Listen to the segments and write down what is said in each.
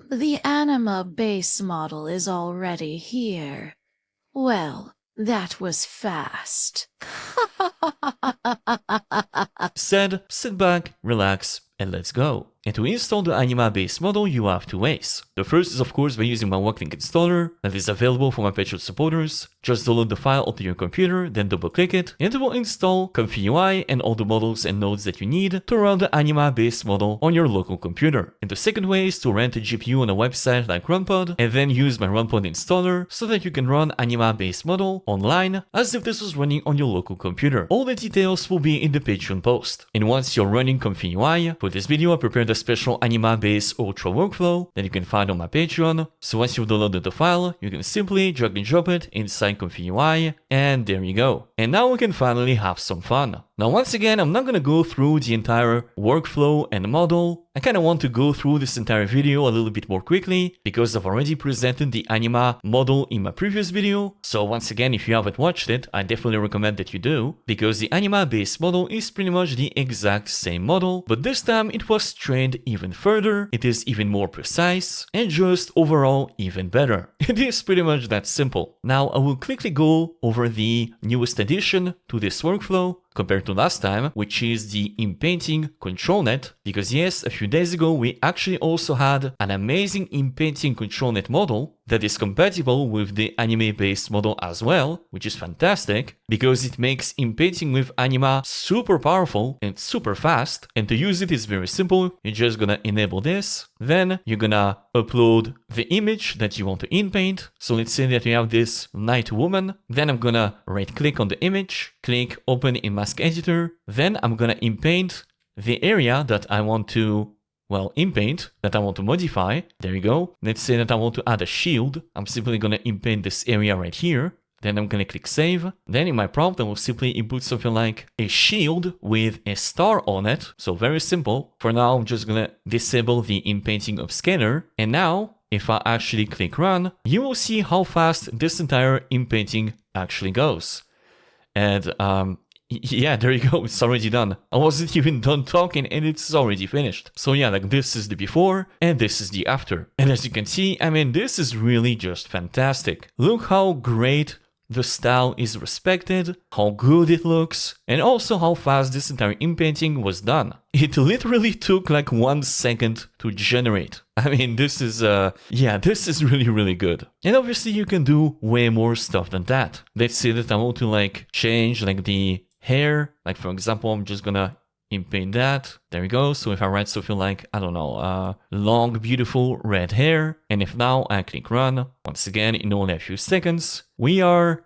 the Anima base model is already here. Well, that was fast. Said, sit back, relax, and let's go. And to install the Anima base model, you have two ways. The first is of course by using my Walklink installer that is available for my Patreon supporters. Just download the file onto your computer, then double click it, and it will install Comfy UI and all the models and nodes that you need to run the Anima base model on your local computer. And the second way is to rent a GPU on a website like RunPod, and then use my RunPod installer so that you can run Anima base model online as if this was running on your local computer. All the details will be in the Patreon post. And once you're running Comfy UI, for this video I prepared a special Anima base ultra workflow that you can find on my Patreon. So once you've downloaded the file, you can simply drag and drop it inside Comfy UI, and there you go. And now we can finally have some fun. Now once again, I'm not gonna go through the entire workflow and model. I kinda want to go through this entire video a little bit more quickly because I've already presented the Anima model in my previous video. So once again, if you haven't watched it, I definitely recommend that you do, because the Anima base model is pretty much the exact same model, but this time it was trained even further, it is even more precise, and just overall even better. It is pretty much that simple. Now I will quickly go over the newest addition to this workflow compared to last time, which is the Inpainting controlnet, because yes, a few days ago we actually also had an amazing Inpainting controlnet model that is compatible with the Anima based model as well, which is fantastic because it makes Inpainting with Anima super powerful and super fast. And to use it is very simple. You're just gonna enable this, then you're gonna upload the image that you want to inpaint. So let's say that you have this night woman, then I'm gonna right click on the image, click open in mask editor, then I'm gonna inpaint the area that I want to inpaint, that I want to modify. There you go. Let's say that I want to add a shield. I'm simply gonna inpaint this area right here. Then I'm gonna click save. Then in my prompt, I will simply input something like a shield with a star on it. So very simple. For now, I'm just gonna disable the inpainting upscaler. And now, if I actually click run, you will see how fast this entire inpainting actually goes. And yeah, there you go, it's already done. I wasn't even done talking and it's already finished. So yeah, like this is the before and this is the after. And as you can see, I mean, this is really just fantastic. Look how great the style is respected, how good it looks, and also how fast this entire inpainting was done. It literally took like 1 second to generate. I mean, this is, yeah, this is really good. And obviously you can do way more stuff than that. Let's say that I want to like change like the hair, like for example, I'm just gonna inpaint that. There we go. So if I write something like, I don't know, long, beautiful red hair, and if now I click run, once again, in only a few seconds, we are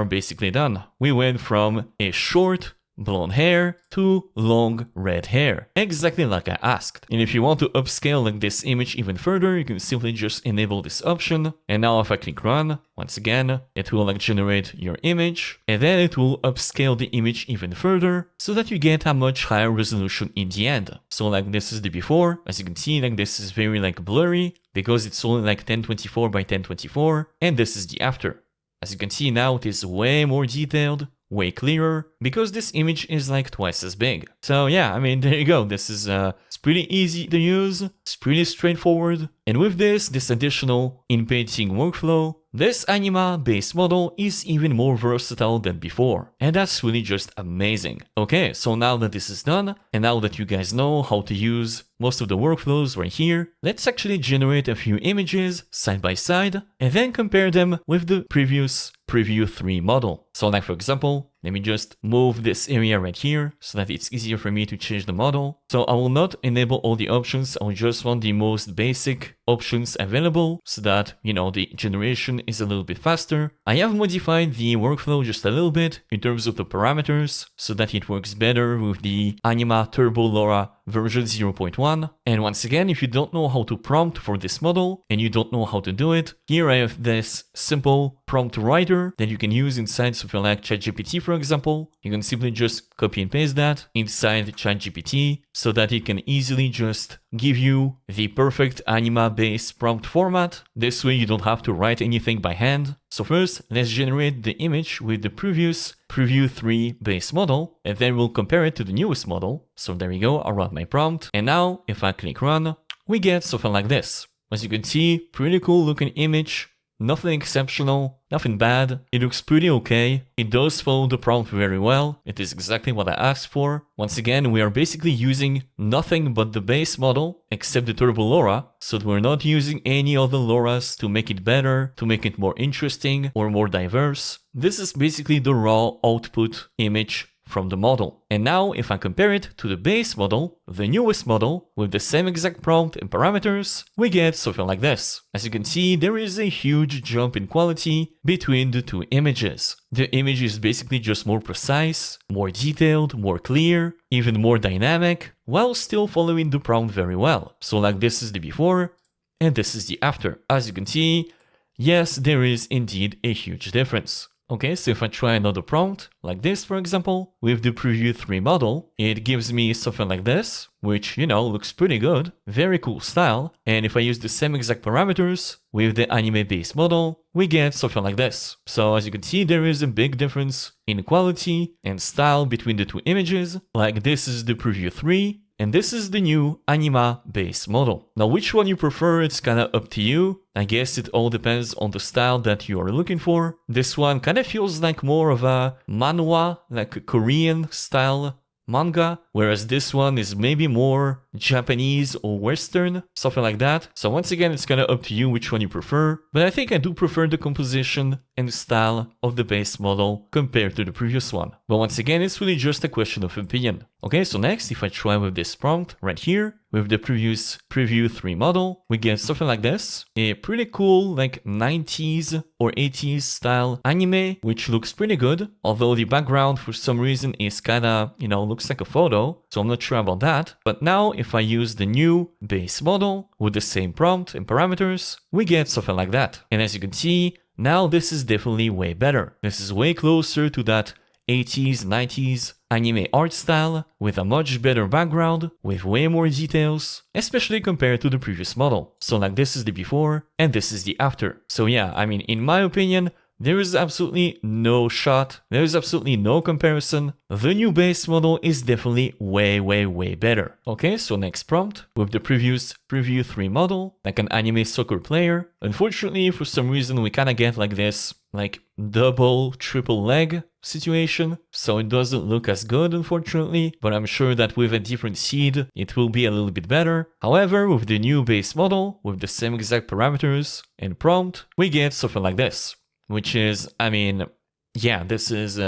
basically done. We went from a short blonde hair to long red hair, exactly like I asked. And if you want to upscale like this image even further, you can simply just enable this option. And now if I click run, once again, it will like generate your image, and then it will upscale the image even further so that you get a much higher resolution in the end. So like this is the before, as you can see, like this is very like blurry because it's only like 1024 by 1024, and this is the after. As you can see now, it is way more detailed, way clearer, because this image is like twice as big. So yeah, I mean, there you go. This is it's pretty easy to use, it's pretty straightforward. And with this additional inpainting workflow, this Anima base model is even more versatile than before. And that's really just amazing. Okay, so now that this is done, and now that you guys know how to use most of the workflows right here, let's actually generate a few images side by side, and then compare them with the previous Preview 3 model. So like for example, let me just move this area right here so that it's easier for me to change the model. So I will not enable all the options, I will just want the most basic options available so that, you know, the generation is a little bit faster. I have modified the workflow just a little bit in terms of the parameters so that it works better with the Anima Turbo LoRA version 0.1. And once again, if you don't know how to prompt for this model and you don't know how to do it, here I have this simple prompt writer that you can use inside something like ChatGPT, for example. You can simply just copy and paste that inside ChatGPT so that it can easily just give you the perfect Anima-based prompt format. This way you don't have to write anything by hand. So first, let's generate the image with the previous Preview 3 base model, and then we'll compare it to the newest model. So there you go, I'll run my prompt. And now, if I click run, we get something like this. As you can see, pretty cool looking image. Nothing exceptional, nothing bad, it looks pretty okay, it does follow the prompt very well, it is exactly what I asked for. Once again, we are basically using nothing but the base model, except the Turbo LoRa, so we're not using any other LoRa's to make it better, to make it more interesting or more diverse. This is basically the raw output image from the model. And now if I compare it to the base model, the newest model, with the same exact prompt and parameters, we get something like this. As you can see, there is a huge jump in quality between the two images. The image is basically just more precise, more detailed, more clear, even more dynamic, while still following the prompt very well. So like this is the before, and this is the after. As you can see, yes, there is indeed a huge difference. Okay, so if I try another prompt, like this for example, with the Preview 3 model, it gives me something like this, which, you know, looks pretty good, very cool style, and if I use the same exact parameters with the Anima base model, we get something like this. So as you can see, there is a big difference in quality and style between the two images, like this is the Preview 3, and this is the new Anima base model. Now which one you prefer, it's kinda up to you. I guess it all depends on the style that you are looking for. This one kinda feels like more of a manhwa, like a Korean style manga, whereas this one is maybe more Japanese or Western, something like that. So once again, it's kinda up to you which one you prefer, but I think I do prefer the composition and style of the base model compared to the previous one. But once again, it's really just a question of opinion. Okay, so next, if I try with this prompt right here, with the previous Preview 3 model, we get something like this. A pretty cool, like 90s or 80s style anime, which looks pretty good. Although the background for some reason is kinda, you know, looks like a photo. So I'm not sure about that. But now if I use the new base model with the same prompt and parameters, we get something like that. And as you can see, now this is definitely way better. This is way closer to that 80s, 90s anime art style with a much better background, with way more details, especially compared to the previous model. So like this is the before and this is the after. So yeah, I mean, in my opinion, there is absolutely no shot, there is absolutely no comparison. The new base model is definitely way better. Okay, so next prompt, with the previous Preview 3 model, like an anime soccer player. Unfortunately, for some reason, we kinda get like this, like double, triple leg situation, so it doesn't look as good unfortunately, but I'm sure that with a different seed it will be a little bit better. However, with the new base model, with the same exact parameters and prompt, we get something like this, which is, I mean, yeah, this is,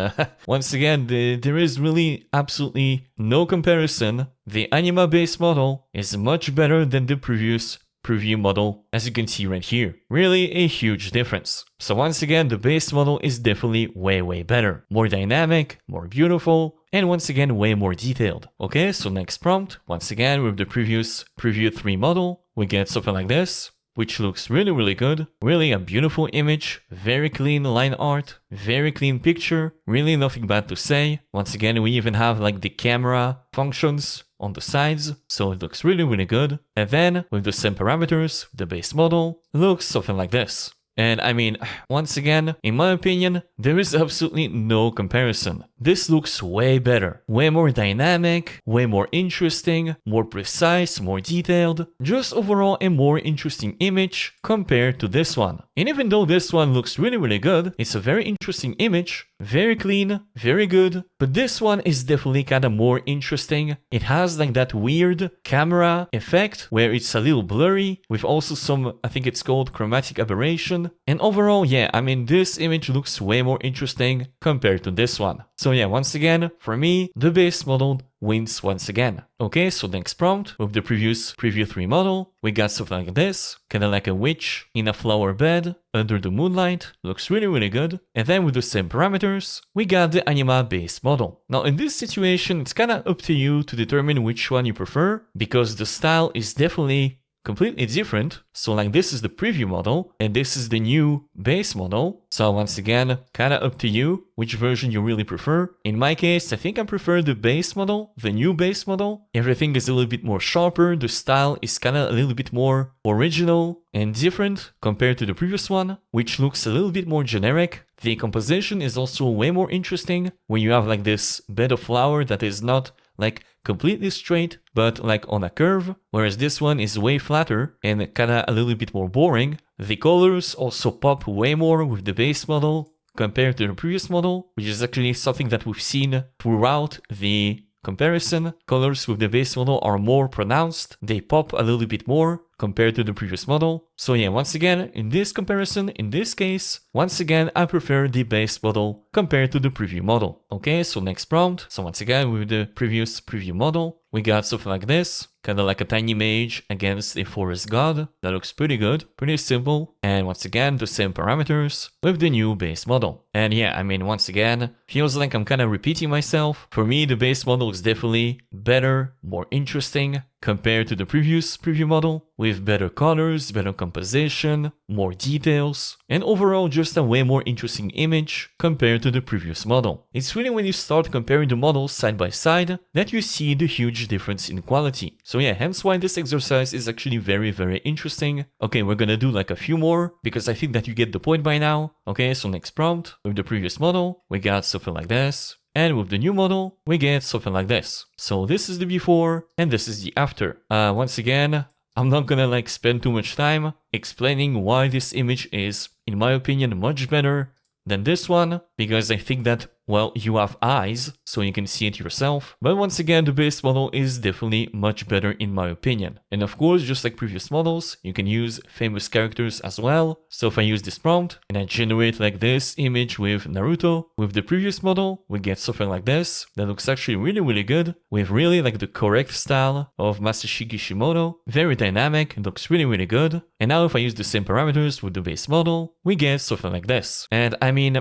once again, there is really absolutely no comparison. The Anima base model is much better than the previous Preview model, as you can see right here. Really a huge difference. So once again, the base model is definitely way better. More dynamic, more beautiful, and once again, way more detailed. Okay, so next prompt, once again, with the previous Preview 3 model, we get something like this, which looks really good. Really a beautiful image, very clean line art, very clean picture, really nothing bad to say. Once again, we even have like the camera functions on the sides, so it looks really good. And then, with the same parameters, the base model looks something like this. And I mean, once again, in my opinion, there is absolutely no comparison. This looks way better, way more dynamic, way more interesting, more precise, more detailed, just overall a more interesting image compared to this one. And even though this one looks really good, it's a very interesting image, very clean, very good, but this one is definitely kind of more interesting. It has like that weird camera effect where it's a little blurry with also some, I think it's called chromatic aberration. And overall, yeah, I mean, this image looks way more interesting compared to this one. So yeah, once again, for me, the base model wins once again. Okay, so next prompt, with the previous Preview 3 model, we got something like this, kinda like a witch in a flower bed under the moonlight, looks really good. And then with the same parameters, we got the Anima base model. Now in this situation, it's kinda up to you to determine which one you prefer, because the style is definitely completely different. So like this is the preview model and this is the new base model. So once again, kinda up to you which version you really prefer. In my case, I think I prefer the base model, the new base model. Everything is a little bit more sharper, the style is kinda a little bit more original and different compared to the previous one, which looks a little bit more generic. The composition is also way more interesting when you have like this bed of flower that is not like completely straight, but like on a curve, whereas this one is way flatter and kinda a little bit more boring. The colors also pop way more with the base model compared to the previous model, which is actually something that we've seen throughout the comparison. Colors with the base model are more pronounced, they pop a little bit more compared to the previous model. So yeah, once again, in this comparison, in this case, once again, I prefer the base model compared to the preview model. Okay, so next prompt. So once again, with the previous preview model, we got something like this, kind of like a tiny mage against a forest god. That looks pretty good, pretty simple. And once again, the same parameters with the new base model. And yeah, I mean, once again, feels like I'm kind of repeating myself. For me, the base model is definitely better, more interesting compared to the previous preview model, with better colors, better composition, more details, and overall just a way more interesting image compared to the previous model. It's really when you start comparing the models side by side that you see the huge difference in quality. So yeah, hence why this exercise is actually very, very interesting. Okay, we're gonna do like a few more because I think that you get the point by now. Okay, so next prompt, with the previous model, we got something like this. And with the new model, we get something like this. So this is the before and this is the after. Once again, I'm not gonna like spend too much time explaining why this image is, in my opinion, much better than this one, because I think that, well, you have eyes, so you can see it yourself. But once again, the base model is definitely much better in my opinion. And of course, just like previous models, you can use famous characters as well. So if I use this prompt and I generate like this image with Naruto, with the previous model, we get something like this. That looks actually really, really good, with really like the correct style of Masashi Kishimoto. Very dynamic, it looks really, really good. And now if I use the same parameters with the base model, we get something like this. And I mean,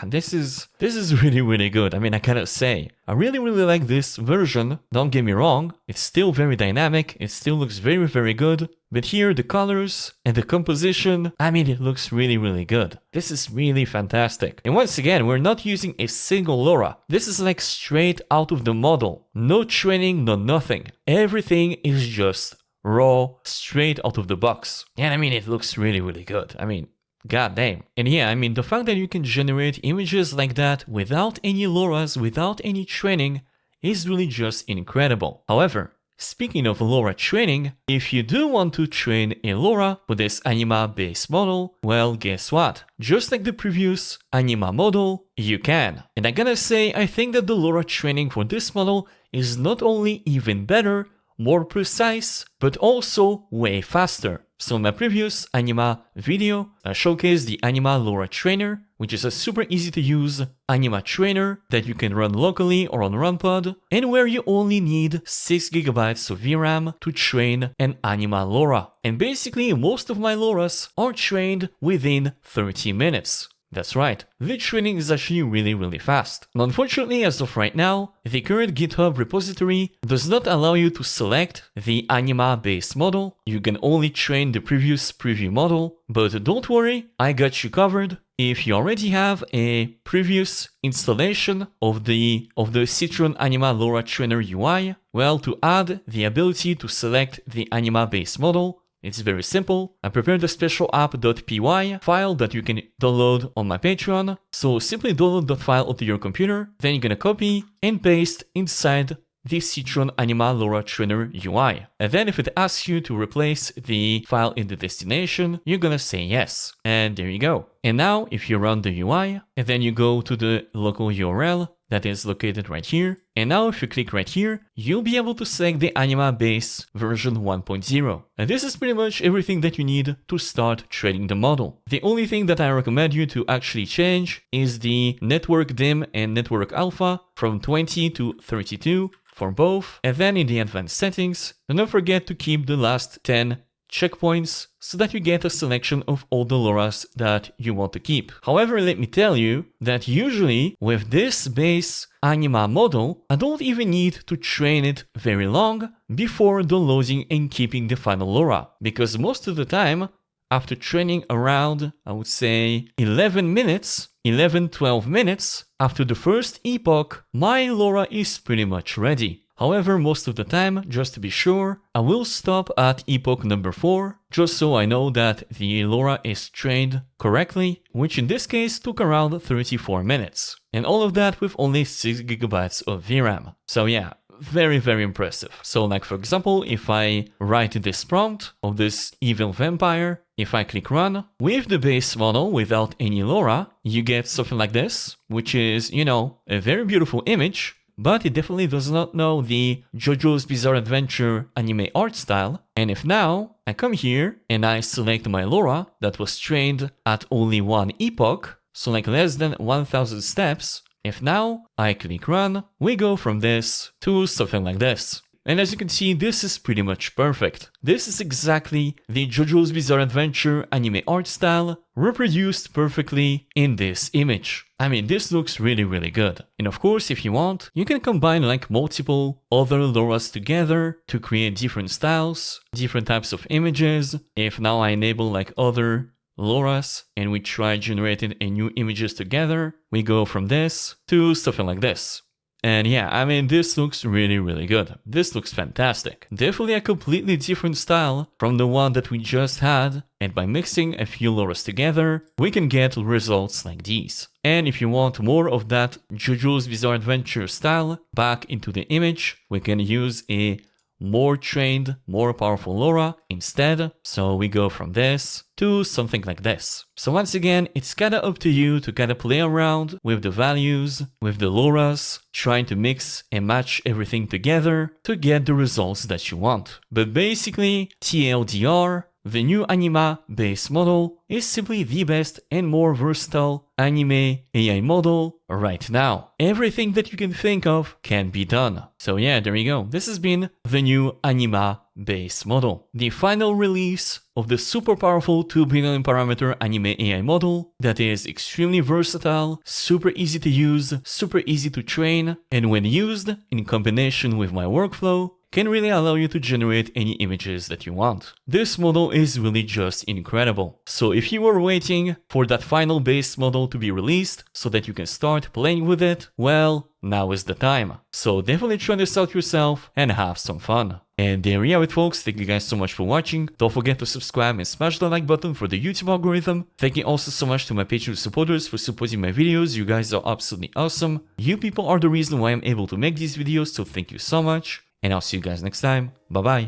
this is really, really good. I mean, I cannot say. I really, really like this version. Don't get me wrong. It's still very dynamic. It still looks very, very good. But here, the colors and the composition, I mean, it looks really, really good. This is really fantastic. And once again, we're not using a single LoRa. This is like straight out of the model. No training, no nothing. Everything is just raw, straight out of the box. And I mean, it looks really, really good. I mean, god damn. And yeah, I mean, the fact that you can generate images like that without any LoRa's, without any training, is really just incredible. However, speaking of LoRa training, if you do want to train a LoRa with this Anima base model, well, guess what? Just like the previous Anima model, you can. And I gotta say, I think that the LoRa training for this model is not only even better, more precise, but also way faster. So in my previous Anima video, I showcased the Anima LoRa trainer, which is a super easy to use Anima trainer that you can run locally or on RunPod, and where you only need 6GB of VRAM to train an Anima LoRa. And basically most of my LoRas are trained within 30 minutes. That's right, the training is actually really, really fast. And unfortunately, as of right now, the current GitHub repository does not allow you to select the Anima base model. You can only train the previous preview model, but don't worry, I got you covered. If you already have a previous installation of the Citron Anima LoRa Trainer UI, well, to add the ability to select the Anima base model, it's very simple. I prepared a special app.py file that you can download on my Patreon. So simply download that file onto your computer, then you're gonna copy and paste inside the Citron Anima LoRa Trainer UI. And then if it asks you to replace the file in the destination, you're gonna say yes. And there you go. And now if you run the UI, and then you go to the local URL that is located right here, and now if you click right here, you'll be able to select the Anima base version 1.0. And this is pretty much everything that you need to start training the model. The only thing that I recommend you to actually change is the network dim and network alpha from 20 to 32 for both. And then in the advanced settings, don't forget to keep the last 10 checkpoints so that you get a selection of all the LoRa's that you want to keep. However, let me tell you that usually with this base Anima model, I don't even need to train it very long before downloading and keeping the final LoRa, because most of the time, after training around, I would say 11 minutes, 11-12 minutes, after the first epoch, my LoRa is pretty much ready. However, most of the time, just to be sure, I will stop at epoch number 4, just so I know that the LoRa is trained correctly, which in this case took around 34 minutes. And all of that with only 6GB of VRAM. So yeah, very, very impressive. So like for example, if I write this prompt of this evil vampire, if I click run, with the base model without any LoRA, you get something like this, which is, you know, a very beautiful image, but it definitely does not know the JoJo's Bizarre Adventure anime art style. And if now I come here and I select my LoRA that was trained at only one epoch, so like less than 1000 steps, if now I click run, we go from this to something like this. And as you can see, this is pretty much perfect. This is exactly the JoJo's Bizarre Adventure anime art style reproduced perfectly in this image. I mean, this looks really, really good. And of course, if you want, you can combine like multiple other LoRAs together to create different styles, different types of images. If now I enable like other LoRAs and we try generating a new images together, we go from this to something like this. And yeah, I mean, this looks really, really good. This looks fantastic. Definitely a completely different style from the one that we just had. And by mixing a few LoRAs together, we can get results like these. And if you want more of that JoJo's Bizarre Adventure style back into the image, we can use a more trained, more powerful LoRA instead. So we go from this to something like this. So once again, it's kinda up to you to kinda play around with the values, with the LoRAs, trying to mix and match everything together to get the results that you want. But basically, TLDR, the new Anima base model is simply the best and more versatile anime AI model right now. Everything that you can think of can be done. So yeah, there you go. This has been the new Anima base model. The final release of the super powerful 2 billion parameter anime AI model that is extremely versatile, super easy to use, super easy to train, and when used in combination with my workflow, can really allow you to generate any images that you want. This model is really just incredible. So if you were waiting for that final base model to be released so that you can start playing with it, well, now is the time. So definitely try this out yourself and have some fun. And there you have it, folks. Thank you guys so much for watching. Don't forget to subscribe and smash the like button for the YouTube algorithm. Thank you also so much to my Patreon supporters for supporting my videos. You guys are absolutely awesome. You people are the reason why I'm able to make these videos, so thank you so much. And I'll see you guys next time. Bye bye.